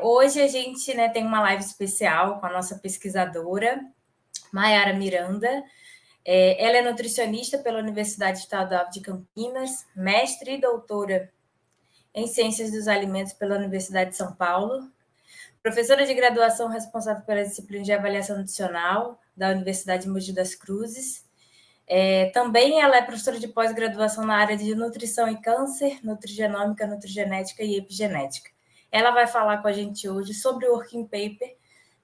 Hoje a gente, tem uma live especial com a nossa pesquisadora, Maiara Miranda. Ela é nutricionista pela Universidade Estadual de Campinas, mestre e doutora em Ciências dos Alimentos pela Universidade de São Paulo, professora de graduação responsável pela disciplina de avaliação nutricional da Universidade de Mogi das Cruzes. Também ela é professora de pós-graduação na área de nutrição e câncer, nutrigenômica, nutrigenética e epigenética. Ela vai falar com a gente hoje sobre o working paper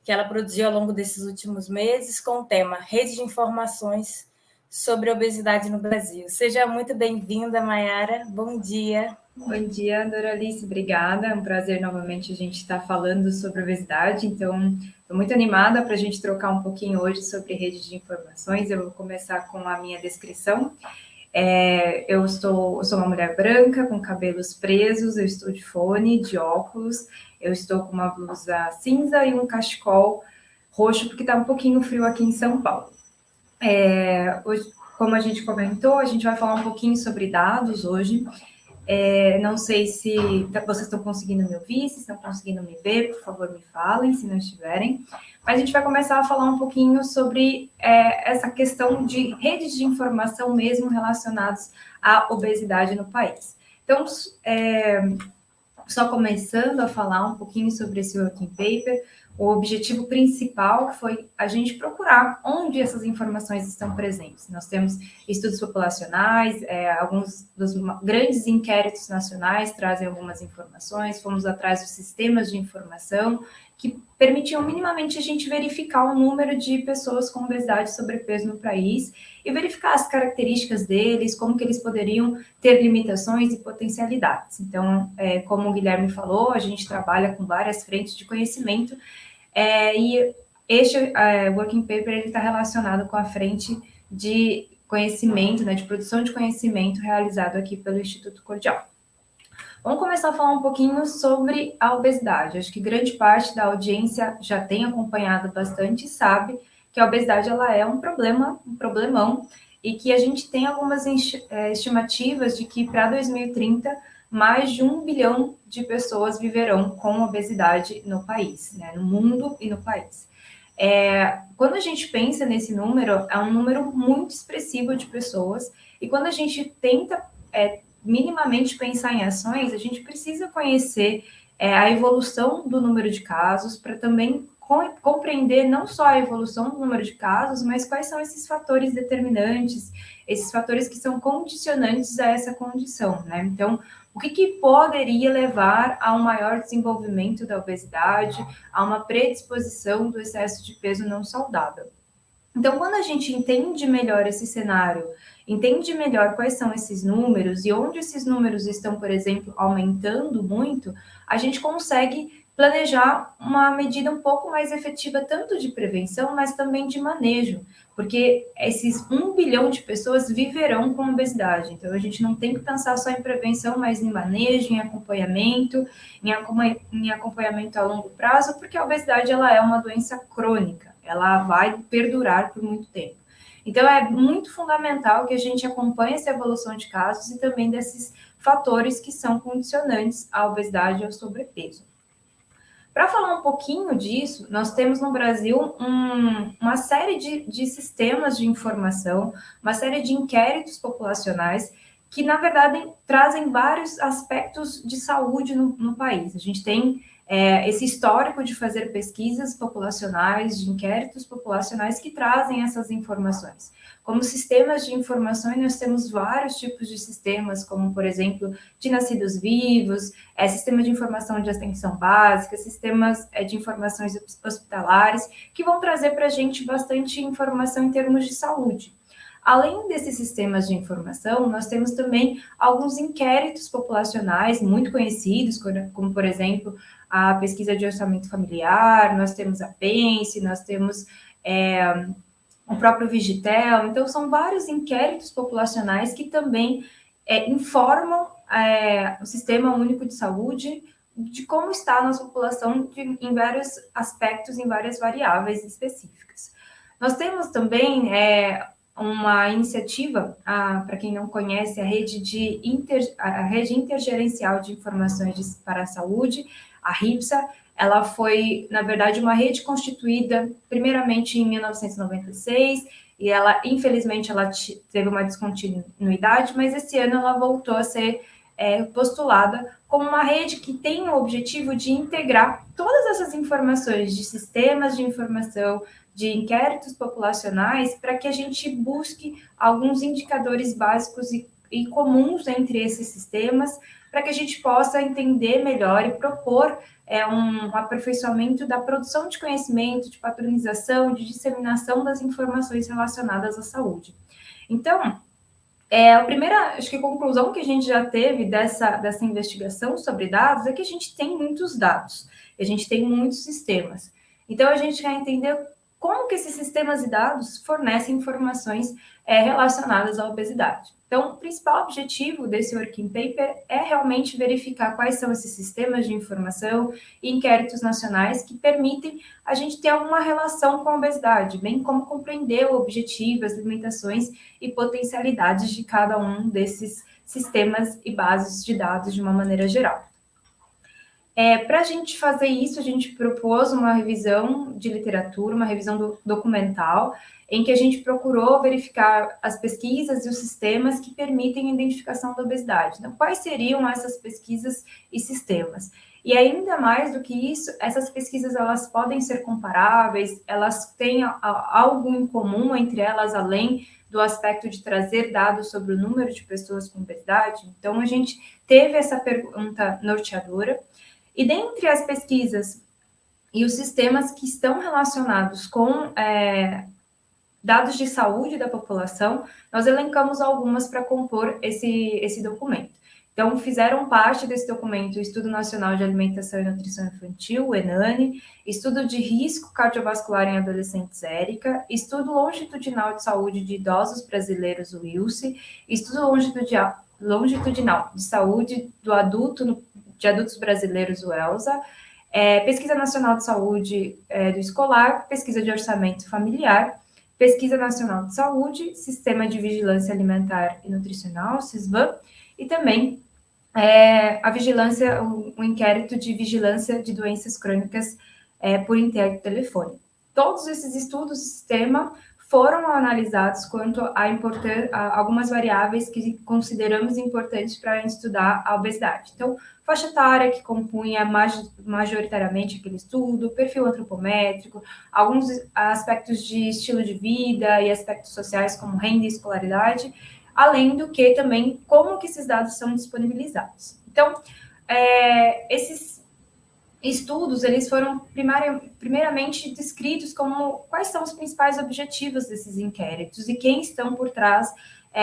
que ela produziu ao longo desses últimos meses com o tema Rede de Informações sobre Obesidade no Brasil. Seja muito bem-vinda, Maiara. Bom dia. Bom dia, Doralice. Obrigada. É um prazer novamente a gente estar falando sobre obesidade. Então, estou muito animada para a gente trocar um pouquinho hoje sobre rede de informações. Eu vou começar com a minha descrição. Eu sou uma mulher branca, com cabelos presos, eu estou de fone, de óculos, eu estou com uma blusa cinza e um cachecol roxo, porque está um pouquinho frio aqui em São Paulo. Hoje, como a gente comentou, a gente vai falar um pouquinho sobre dados hoje. Não sei se vocês estão conseguindo me ouvir, se estão conseguindo me ver, por favor, me falem, se não estiverem. Mas a gente vai começar a falar um pouquinho sobre essa questão de redes de informação mesmo relacionadas à obesidade no país. Então, só começando a falar um pouquinho sobre esse working paper, o objetivo principal foi a gente procurar onde essas informações estão presentes. Nós temos estudos populacionais, alguns dos grandes inquéritos nacionais trazem algumas informações, fomos atrás dos sistemas de informação que permitiam minimamente a gente verificar o número de pessoas com obesidade e sobrepeso no país e verificar as características deles, como que eles poderiam ter limitações e potencialidades. Então, como o Guilherme falou, a gente trabalha com várias frentes de conhecimento e este working paper está relacionado com a frente de conhecimento, de produção de conhecimento realizado aqui pelo Instituto Cordial. Vamos começar a falar um pouquinho sobre a obesidade. Acho que grande parte da audiência já tem acompanhado bastante e sabe que a obesidade ela é um problemão, e que a gente tem algumas estimativas de que para 2030 mais de 1 bilhão de pessoas viverão com obesidade no país, no mundo e no país. Quando a gente pensa nesse número, é um número muito expressivo de pessoas, e quando a gente tenta minimamente pensar em ações, a gente precisa conhecer a evolução do número de casos para também compreender não só a evolução do número de casos, mas quais são esses fatores determinantes, esses fatores que são condicionantes a essa condição, Então, o que poderia levar a um maior desenvolvimento da obesidade, a uma predisposição do excesso de peso não saudável? Então, quando a gente entende melhor esse cenário, entende melhor quais são esses números e onde esses números estão, por exemplo, aumentando muito, a gente consegue planejar uma medida um pouco mais efetiva, tanto de prevenção, mas também de manejo, porque esses 1 bilhão de pessoas viverão com obesidade. Então, a gente não tem que pensar só em prevenção, mas em manejo, em acompanhamento a longo prazo, porque a obesidade ela é uma doença crônica, ela vai perdurar por muito tempo. Então, é muito fundamental que a gente acompanhe essa evolução de casos e também desses fatores que são condicionantes à obesidade e ao sobrepeso. Para falar um pouquinho disso, nós temos no Brasil uma série de sistemas de informação, uma série de inquéritos populacionais que, na verdade, trazem vários aspectos de saúde no país. A gente tem esse histórico de fazer pesquisas populacionais, de inquéritos populacionais que trazem essas informações. Como sistemas de informações, nós temos vários tipos de sistemas, como, por exemplo, de nascidos vivos, sistema de informação de atenção básica, sistemas de informações hospitalares, que vão trazer para a gente bastante informação em termos de saúde. Além desses sistemas de informação, nós temos também alguns inquéritos populacionais muito conhecidos, como, por exemplo, a pesquisa de orçamento familiar, nós temos a PENSE, nós temos o próprio Vigitel. Então, são vários inquéritos populacionais que também informam o Sistema Único de Saúde de como está a nossa população em vários aspectos, em várias variáveis específicas. Nós temos também uma iniciativa, para quem não conhece, a Rede Intergerencial de Informações para a Saúde, A RIPSA, ela foi, na verdade, uma rede constituída primeiramente em 1996, e ela, infelizmente, ela teve uma descontinuidade, mas esse ano ela voltou a ser postulada como uma rede que tem o objetivo de integrar todas essas informações de sistemas de informação, de inquéritos populacionais, para que a gente busque alguns indicadores básicos e comuns entre esses sistemas, para que a gente possa entender melhor e propor um aperfeiçoamento da produção de conhecimento, de padronização, de disseminação das informações relacionadas à saúde. Então, a primeira, acho que, conclusão que a gente já teve dessa investigação sobre dados é que a gente tem muitos dados, a gente tem muitos sistemas. Então, a gente quer entender como que esses sistemas e dados fornecem informações relacionadas à obesidade. Então, o principal objetivo desse working paper é realmente verificar quais são esses sistemas de informação e inquéritos nacionais que permitem a gente ter alguma relação com a obesidade, bem como compreender o objetivo, as limitações e potencialidades de cada um desses sistemas e bases de dados de uma maneira geral. Para a gente fazer isso, a gente propôs uma revisão de literatura, uma revisão documental, em que a gente procurou verificar as pesquisas e os sistemas que permitem a identificação da obesidade. Então, quais seriam essas pesquisas e sistemas? E ainda mais do que isso, essas pesquisas elas podem ser comparáveis, elas têm algo em comum entre elas, além do aspecto de trazer dados sobre o número de pessoas com obesidade. Então, a gente teve essa pergunta norteadora. E dentre as pesquisas e os sistemas que estão relacionados com dados de saúde da população, nós elencamos algumas para compor esse documento. Então, fizeram parte desse documento o Estudo Nacional de Alimentação e Nutrição Infantil, o ENANI, Estudo de Risco Cardiovascular em Adolescentes, ERICA, Estudo Longitudinal de Saúde de Idosos Brasileiros, o ILSE, Estudo Longitudinal de Saúde de Adultos Brasileiros, o ELSA, Pesquisa Nacional de Saúde do Escolar, Pesquisa de Orçamento Familiar, Pesquisa Nacional de Saúde, Sistema de Vigilância Alimentar e Nutricional, SISVAN, e também a vigilância, o inquérito de vigilância de doenças crônicas por interno telefônico. Todos esses estudos do sistema foram analisados quanto a algumas variáveis que consideramos importantes para estudar a obesidade. Então, faixa etária, que compunha majoritariamente aquele estudo, perfil antropométrico, alguns aspectos de estilo de vida e aspectos sociais, como renda e escolaridade, além do que também como que esses dados são disponibilizados. Então, esses estudos, eles foram primeiramente descritos como quais são os principais objetivos desses inquéritos e quem estão por trás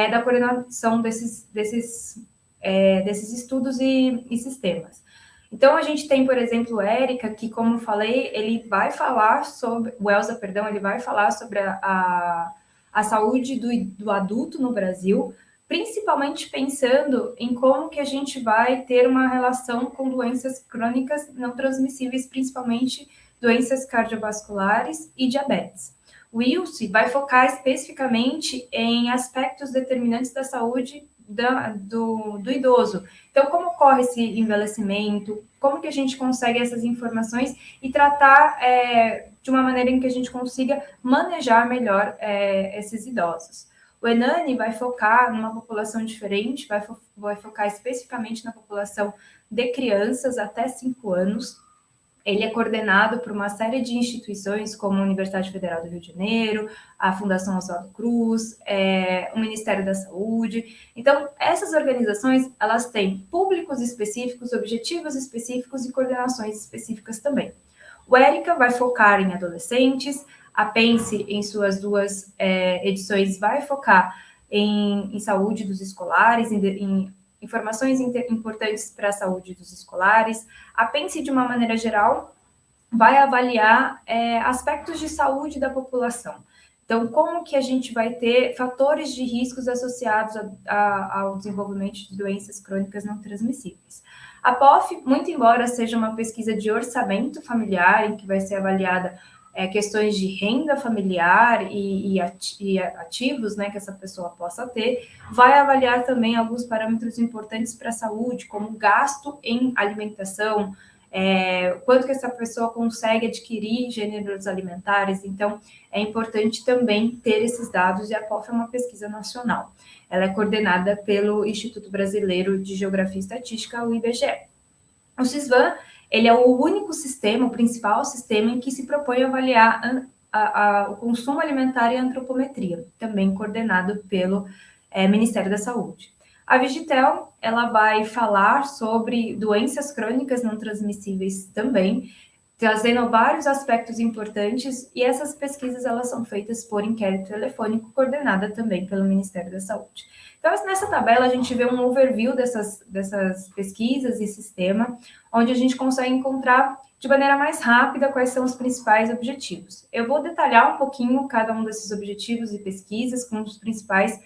da coordenação desses estudos e sistemas. Então, a gente tem, por exemplo, o ERICA, que, como falei, ele vai falar sobre, o ELSA, perdão, ele vai falar sobre a saúde do adulto no Brasil, principalmente pensando em como que a gente vai ter uma relação com doenças crônicas não transmissíveis, principalmente doenças cardiovasculares e diabetes. O ILSE vai focar especificamente em aspectos determinantes da saúde do idoso. Então, como ocorre esse envelhecimento, como que a gente consegue essas informações e tratar de uma maneira em que a gente consiga manejar melhor esses idosos. O ENANI vai focar numa população diferente, vai focar especificamente na população de crianças até 5 anos. Ele é coordenado por uma série de instituições, como a Universidade Federal do Rio de Janeiro, a Fundação Oswaldo Cruz, o Ministério da Saúde. Então, essas organizações, elas têm públicos específicos, objetivos específicos e coordenações específicas também. O ERICA vai focar em adolescentes, a PENSE, em suas 2 edições, vai focar em saúde dos escolares, em informações importantes para a saúde dos escolares. A PENSE, de uma maneira geral, vai avaliar aspectos de saúde da população. Então, como que a gente vai ter fatores de riscos associados ao desenvolvimento de doenças crônicas não transmissíveis. A POF, muito embora seja uma pesquisa de orçamento familiar, em que vai ser avaliada questões de renda familiar e ativos, né, que essa pessoa possa ter, vai avaliar também alguns parâmetros importantes para a saúde, como gasto em alimentação, quanto que essa pessoa consegue adquirir gêneros alimentares. Então, é importante também ter esses dados, e a POF é uma pesquisa nacional. Ela é coordenada pelo Instituto Brasileiro de Geografia e Estatística, o IBGE. O SISVAN, ele é o único sistema, o principal sistema em que se propõe avaliar o consumo alimentar e a antropometria, também coordenado pelo Ministério da Saúde. A Vigitel, ela vai falar sobre doenças crônicas não transmissíveis também, trazendo vários aspectos importantes, e essas pesquisas elas são feitas por inquérito telefônico, coordenada também pelo Ministério da Saúde. Então, nessa tabela, a gente vê um overview dessas pesquisas e sistema, onde a gente consegue encontrar de maneira mais rápida quais são os principais objetivos. Eu vou detalhar um pouquinho cada um desses objetivos e pesquisas com os principais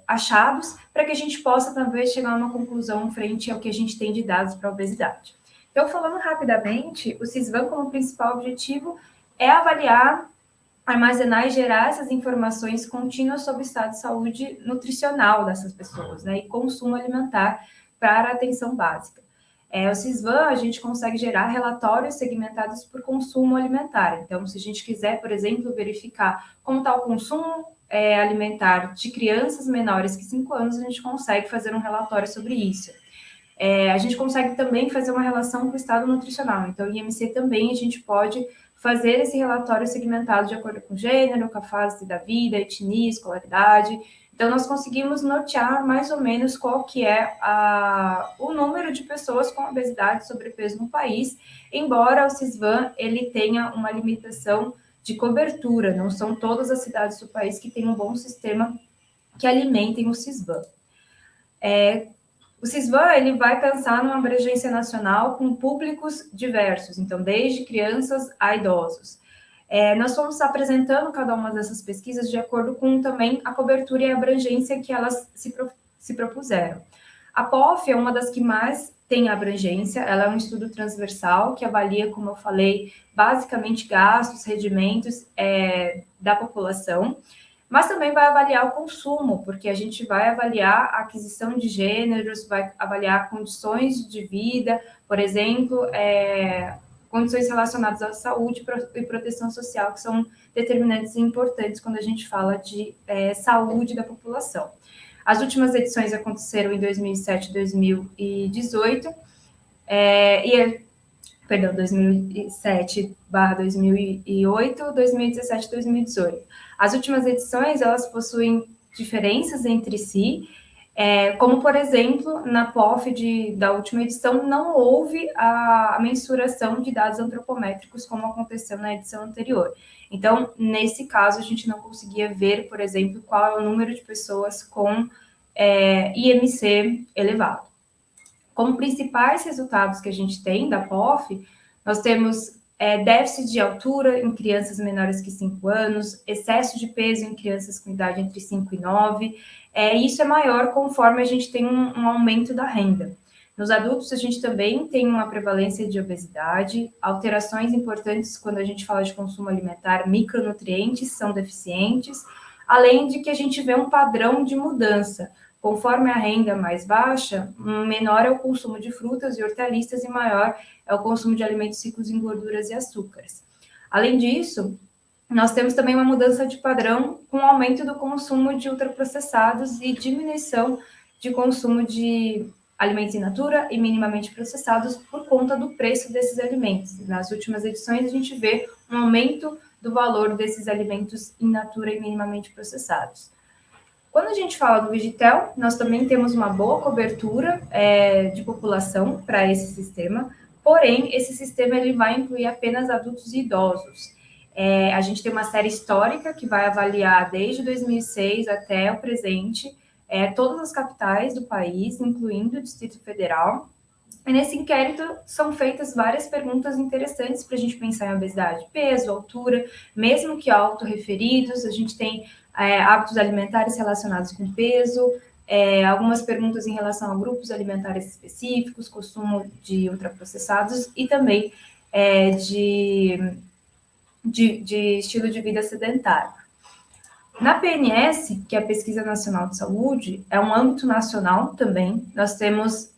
achados, para que a gente possa também chegar a uma conclusão frente ao que a gente tem de dados para a obesidade. Então, falando rapidamente, o SISVAN como principal objetivo é avaliar, armazenar e gerar essas informações contínuas sobre o estado de saúde nutricional dessas pessoas, né, e consumo alimentar para a atenção básica. O SISVAN, a gente consegue gerar relatórios segmentados por consumo alimentar. Então, se a gente quiser, por exemplo, verificar como está o consumo alimentar de crianças menores que 5 anos, a gente consegue fazer um relatório sobre isso. A gente consegue também fazer uma relação com o estado nutricional. Então, em IMC também a gente pode fazer esse relatório segmentado de acordo com o gênero, com a fase da vida, etnia, escolaridade. Então, nós conseguimos nortear mais ou menos qual que é o número de pessoas com obesidade e sobrepeso no país, embora o SISVAN ele tenha uma limitação de cobertura, não são todas as cidades do país que têm um bom sistema que alimentem o SISVAN. O SISVAN ele vai pensar numa abrangência nacional com públicos diversos, então desde crianças a idosos. Nós fomos apresentando cada uma dessas pesquisas de acordo com também a cobertura e a abrangência que elas se propuseram. A POF é uma das que mais tem abrangência, ela é um estudo transversal que avalia, como eu falei, basicamente gastos, rendimentos da população, mas também vai avaliar o consumo, porque a gente vai avaliar a aquisição de gêneros, vai avaliar condições de vida, por exemplo, condições relacionadas à saúde e proteção social, que são determinantes e importantes quando a gente fala de saúde da população. As últimas edições aconteceram em 2007 e 2018, 2007/2008, 2017 2018. As últimas edições, elas possuem diferenças entre si, como, por exemplo, na POF da última edição, não houve a mensuração de dados antropométricos, como aconteceu na edição anterior. Então, nesse caso, a gente não conseguia ver, por exemplo, qual é o número de pessoas com IMC elevado. Como principais resultados que a gente tem da POF, nós temos déficit de altura em crianças menores que 5 anos, excesso de peso em crianças com idade entre 5 e 9, isso é maior conforme a gente tem um aumento da renda. Nos adultos, a gente também tem uma prevalência de obesidade, alterações importantes quando a gente fala de consumo alimentar, micronutrientes são deficientes, além de que a gente vê um padrão de mudança. Conforme a renda mais baixa, menor é o consumo de frutas e hortaliças e maior é o consumo de alimentos ricos em gorduras e açúcares. Além disso, nós temos também uma mudança de padrão com o aumento do consumo de ultraprocessados e diminuição de consumo de alimentos in natura e minimamente processados por conta do preço desses alimentos. Nas últimas edições, a gente vê um aumento do valor desses alimentos in natura e minimamente processados. Quando a gente fala do Vigitel, nós também temos uma boa cobertura de população para esse sistema, porém, esse sistema ele vai incluir apenas adultos e idosos. A gente tem uma série histórica que vai avaliar desde 2006 até o presente, todas as capitais do país, incluindo o Distrito Federal. E nesse inquérito são feitas várias perguntas interessantes para a gente pensar em obesidade, peso, altura, mesmo que autorreferidos, a gente tem hábitos alimentares relacionados com peso, algumas perguntas em relação a grupos alimentares específicos, consumo de ultraprocessados e também de estilo de vida sedentário. Na PNS, que é a Pesquisa Nacional de Saúde, é um âmbito nacional também, nós temos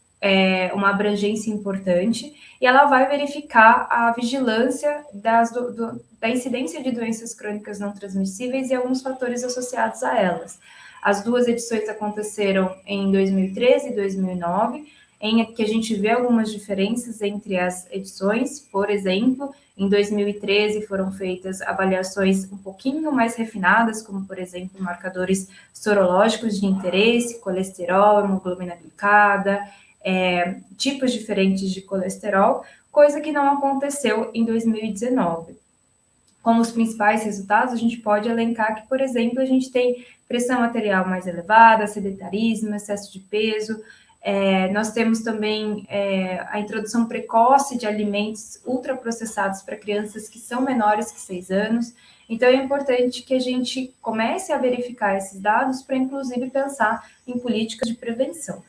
uma abrangência importante, e ela vai verificar a vigilância da incidência de doenças crônicas não transmissíveis e alguns fatores associados a elas. As duas edições aconteceram em 2013 e 2009, em que a gente vê algumas diferenças entre as edições. Por exemplo, em 2013 foram feitas avaliações um pouquinho mais refinadas, como, por exemplo, marcadores sorológicos de interesse, colesterol, hemoglobina glicada, tipos diferentes de colesterol, coisa que não aconteceu em 2019. Como os principais resultados, a gente pode elencar que, por exemplo, a gente tem pressão arterial mais elevada, sedentarismo, excesso de peso. Nós temos também a introdução precoce de alimentos ultraprocessados para crianças que são menores que 6 anos. Então, é importante que a gente comece a verificar esses dados para, inclusive, pensar em políticas de prevenção.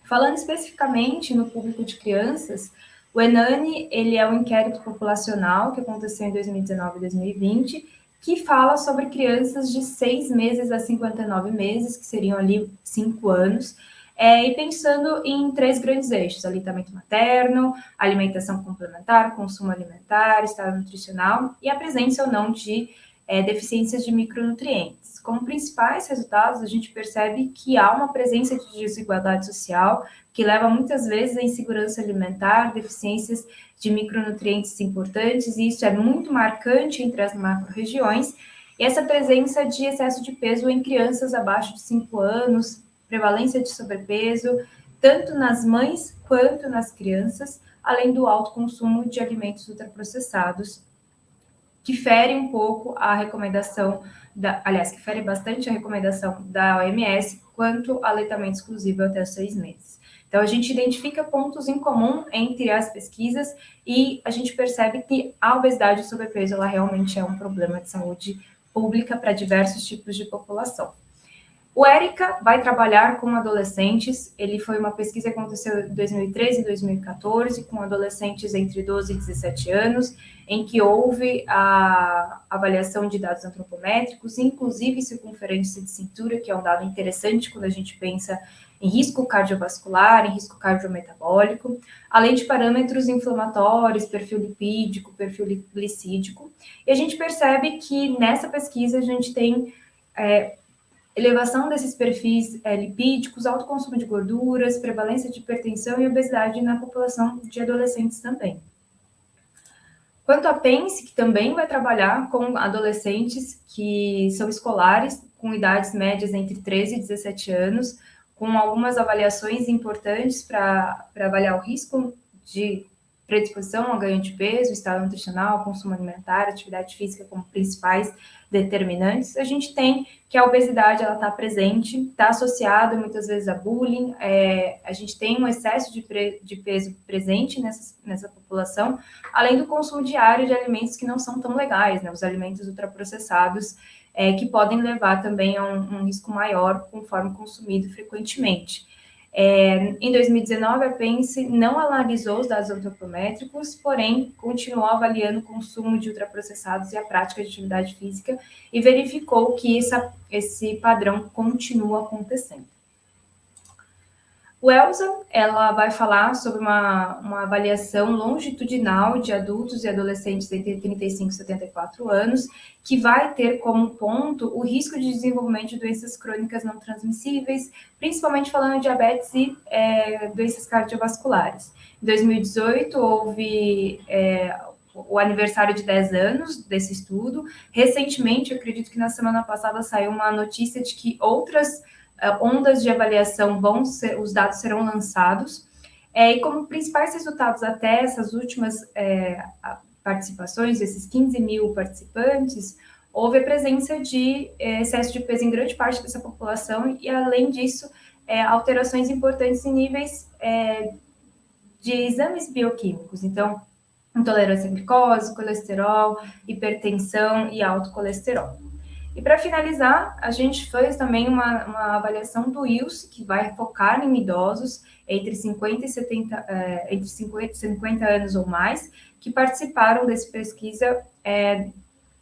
Falando especificamente no público de crianças, o ENANI, ele é um inquérito populacional que aconteceu em 2019 e 2020, que fala sobre crianças de 6 meses a 59 meses, que seriam ali 5 anos, e pensando em 3 grandes eixos: aleitamento materno, alimentação complementar, consumo alimentar, estado nutricional e a presença ou não de deficiências de micronutrientes. Como principais resultados, a gente percebe que há uma presença de desigualdade social que leva muitas vezes à insegurança alimentar, deficiências de micronutrientes importantes, e isso é muito marcante entre as macro-regiões. E essa presença de excesso de peso em crianças abaixo de 5 anos, prevalência de sobrepeso, tanto nas mães quanto nas crianças, além do alto consumo de alimentos ultraprocessados, que fere um pouco a recomendação, que fere bastante a recomendação da OMS quanto ao aleitamento exclusivo até os 6 meses. Então, a gente identifica pontos em comum entre as pesquisas e a gente percebe que a obesidade e o sobrepeso, ela realmente é um problema de saúde pública para diversos tipos de população. O ERICA vai trabalhar com adolescentes. Ele foi uma pesquisa que aconteceu em 2013 e 2014, com adolescentes entre 12 e 17 anos, em que houve a avaliação de dados antropométricos, inclusive circunferência de cintura, que é um dado interessante quando a gente pensa em risco cardiovascular, em risco cardiometabólico, além de parâmetros inflamatórios, perfil lipídico, perfil glicídico. E a gente percebe que nessa pesquisa a gente tem elevação desses perfis lipídicos, alto consumo de gorduras, prevalência de hipertensão e obesidade na população de adolescentes também. Quanto à PENSE, que também vai trabalhar com adolescentes que são escolares, com idades médias entre 13 e 17 anos, com algumas avaliações importantes para avaliar o risco de predisposição ao ganho de peso, estado nutricional, consumo alimentar, atividade física como principais determinantes. A gente tem que a obesidade ela está presente, está associada muitas vezes a bullying, a gente tem um excesso de peso presente nessa população, além do consumo diário de alimentos que não são tão legais, né? Os alimentos ultraprocessados, que podem levar também a um risco maior conforme consumido frequentemente. Em 2019, a PENSE não analisou os dados antropométricos, porém, continuou avaliando o consumo de ultraprocessados e a prática de atividade física e verificou que esse padrão continua acontecendo. O ELSA, ela vai falar sobre uma avaliação longitudinal de adultos e adolescentes entre 35 e 74 anos, que vai ter como ponto o risco de desenvolvimento de doenças crônicas não transmissíveis, principalmente falando de diabetes e doenças cardiovasculares. Em 2018, houve o aniversário de 10 anos desse estudo. Recentemente, eu acredito que na semana passada saiu uma notícia de que outras ondas de avaliação os dados serão lançados, e como principais resultados até essas últimas participações, esses 15 mil participantes, houve a presença de excesso de peso em grande parte dessa população e, além disso, alterações importantes em níveis de exames bioquímicos. Então, intolerância à glicose, colesterol, hipertensão e alto colesterol. E para finalizar, a gente fez também uma avaliação do ILS, que vai focar em idosos entre 50 e 50 anos ou mais, que participaram dessa pesquisa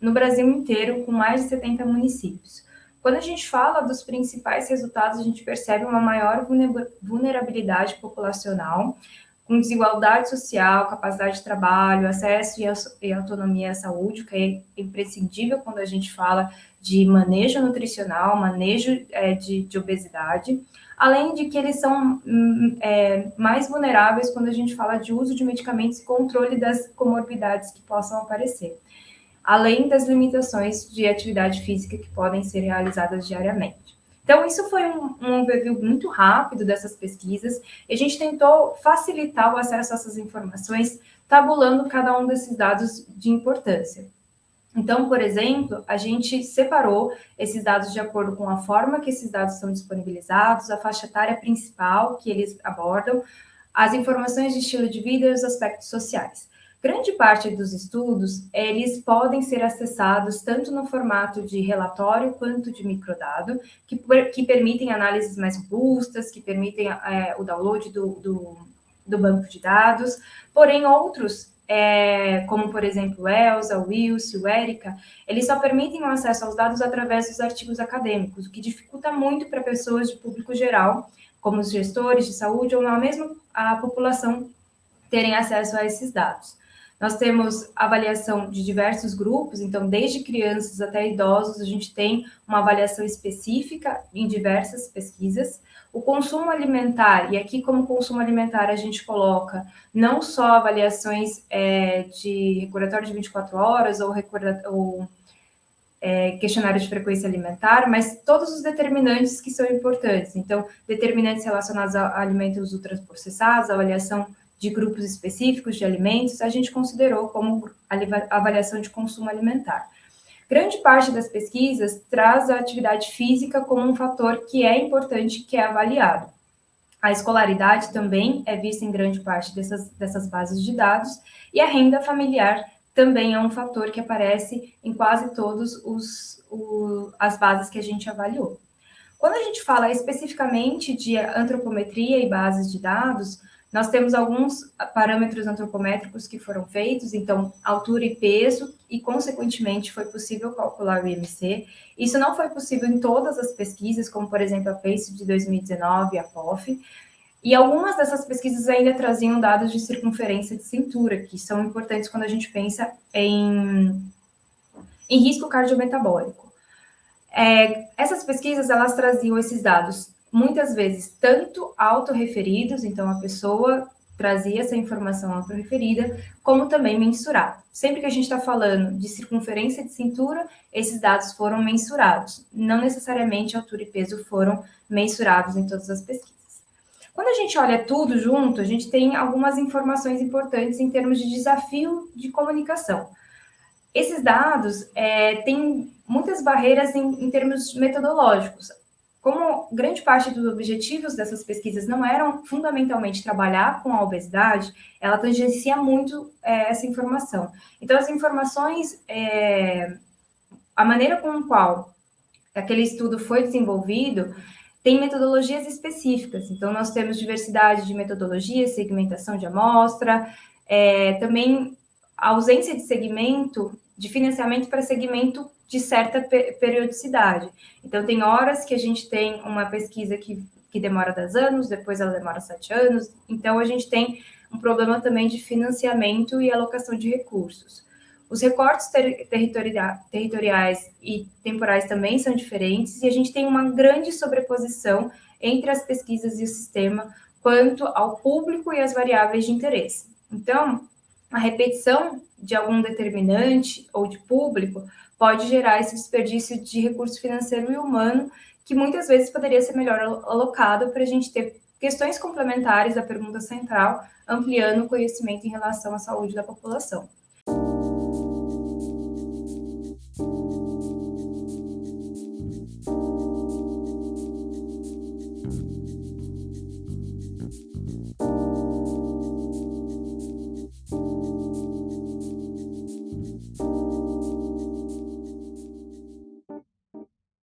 no Brasil inteiro, com mais de 70 municípios. Quando a gente fala dos principais resultados, a gente percebe uma maior vulnerabilidade populacional, com desigualdade social, capacidade de trabalho, acesso e autonomia à saúde, que é imprescindível quando a gente fala de manejo nutricional, manejo de obesidade, além de que eles são mais vulneráveis quando a gente fala de uso de medicamentos e controle das comorbidades que possam aparecer, além das limitações de atividade física que podem ser realizadas diariamente. Então, isso foi um overview muito rápido dessas pesquisas, e a gente tentou facilitar o acesso a essas informações, tabulando cada um desses dados de importância. Então, por exemplo, a gente separou esses dados de acordo com a forma que esses dados são disponibilizados, a faixa etária principal que eles abordam, as informações de estilo de vida e os aspectos sociais. Grande parte dos estudos, eles podem ser acessados tanto no formato de relatório quanto de microdado, que permitem análises mais robustas, que permitem o download do banco de dados, porém outros, como por exemplo o ELSA, o WILS, o ERICA, eles só permitem o acesso aos dados através dos artigos acadêmicos, o que dificulta muito para pessoas de público geral, como os gestores de saúde ou mesmo a população terem acesso a esses dados. Nós temos avaliação de diversos grupos, então, desde crianças até idosos, a gente tem uma avaliação específica em diversas pesquisas. O consumo alimentar, e aqui como consumo alimentar a gente coloca não só avaliações de recordatório de 24 horas ou questionário de frequência alimentar, mas todos os determinantes que são importantes. Então, determinantes relacionados a alimentos ultraprocessados, avaliação de grupos específicos de alimentos, a gente considerou como avaliação de consumo alimentar. Grande parte das pesquisas traz a atividade física como um fator que é importante, que é avaliado. A escolaridade também é vista em grande parte dessas bases de dados, e a renda familiar também é um fator que aparece em quase todas as bases que a gente avaliou. Quando a gente fala especificamente de antropometria e bases de dados, nós temos alguns parâmetros antropométricos que foram feitos, então, altura e peso, e, consequentemente, foi possível calcular o IMC. Isso não foi possível em todas as pesquisas, como, por exemplo, a PACE de 2019 e a POF, e algumas dessas pesquisas ainda traziam dados de circunferência de cintura, que são importantes quando a gente pensa em risco cardiometabólico. Essas pesquisas, elas traziam esses dados muitas vezes tanto autorreferidos, então a pessoa trazia essa informação autorreferida, como também mensurada. Sempre que a gente está falando de circunferência de cintura, esses dados foram mensurados. Não necessariamente altura e peso foram mensurados em todas as pesquisas. Quando a gente olha tudo junto, a gente tem algumas informações importantes em termos de desafio de comunicação. Esses dados têm muitas barreiras em termos metodológicos. Como grande parte dos objetivos dessas pesquisas não eram fundamentalmente trabalhar com a obesidade, ela tangencia muito essa informação. Então, as informações, a maneira com a qual aquele estudo foi desenvolvido, tem metodologias específicas. Então, nós temos diversidade de metodologias, segmentação de amostra, também a ausência de segmento, de financiamento para segmento de certa periodicidade. Então, tem horas que a gente tem uma pesquisa que demora 10 anos, depois ela demora 7 anos. Então, a gente tem um problema também de financiamento e alocação de recursos. Os recortes territoriais e temporais também são diferentes, e a gente tem uma grande sobreposição entre as pesquisas e o sistema quanto ao público e as variáveis de interesse. Então, a repetição de algum determinante ou de público pode gerar esse desperdício de recurso financeiro e humano, que muitas vezes poderia ser melhor alocado para a gente ter questões complementares da pergunta central, ampliando o conhecimento em relação à saúde da população.